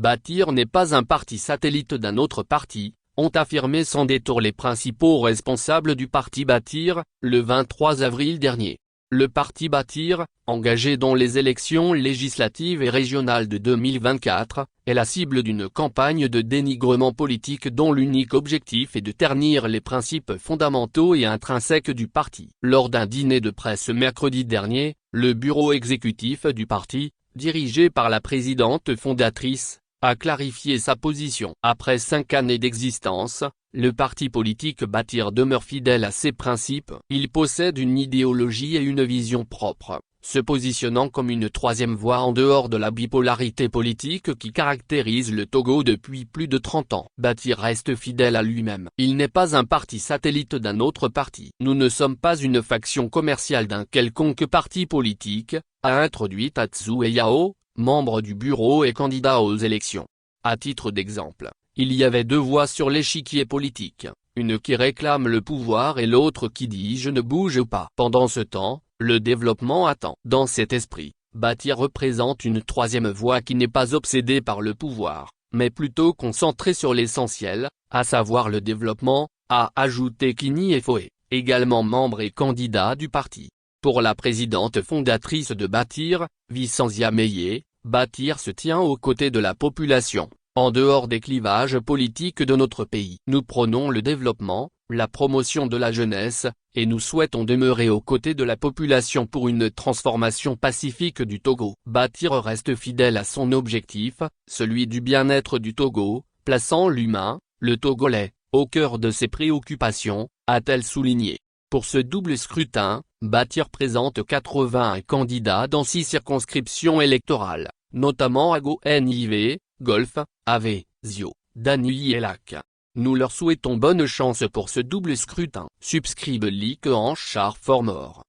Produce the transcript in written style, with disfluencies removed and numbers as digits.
Bâtir n'est pas un parti satellite d'un autre parti, ont affirmé sans détour les principaux responsables du parti Bâtir, le 23 avril dernier. Le parti Bâtir, engagé dans les élections législatives et régionales de 2024, est la cible d'une campagne de dénigrement politique dont l'unique objectif est de ternir les principes fondamentaux et intrinsèques du parti. Lors d'un dîner de presse mercredi dernier, le bureau exécutif du parti, dirigé par la présidente fondatrice, a clarifié sa position. Après 5 années d'existence, le parti politique Bâtir demeure fidèle à ses principes. Il possède une idéologie et une vision propre, se positionnant comme une troisième voie en dehors de la bipolarité politique qui caractérise le Togo depuis plus de 30 ans. Bâtir reste fidèle à lui-même. Il n'est pas un parti satellite d'un autre parti. Nous ne sommes pas une faction commerciale d'un quelconque parti politique, a introduit Tatsuo Yao, membre du bureau et candidat aux élections. À titre d'exemple, il y avait 2 voix sur l'échiquier politique, une qui réclame le pouvoir et l'autre qui dit « je ne bouge pas ». Pendant ce temps, le développement attend. Dans cet esprit, Bâtir représente une 3e voie qui n'est pas obsédée par le pouvoir, mais plutôt concentrée sur l'essentiel, à savoir le développement, a ajouté Kini Effoé, également membre et candidat du parti. Pour la présidente fondatrice de Bâtir, Vicentia Meillet, Bâtir se tient aux côtés de la population, en dehors des clivages politiques de notre pays. Nous prônons le développement, la promotion de la jeunesse, et nous souhaitons demeurer aux côtés de la population pour une transformation pacifique du Togo. Bâtir reste fidèle à son objectif, celui du bien-être du Togo, plaçant l'humain, le Togolais, au cœur de ses préoccupations, a-t-elle souligné. Pour ce double scrutin, Bâtir présente 81 candidats dans 6 circonscriptions électorales, notamment à Go-NIV, Golf, Ave, Zio, Danui et Lac. Nous leur souhaitons bonne chance pour ce double scrutin. Subscribe-like en char for more.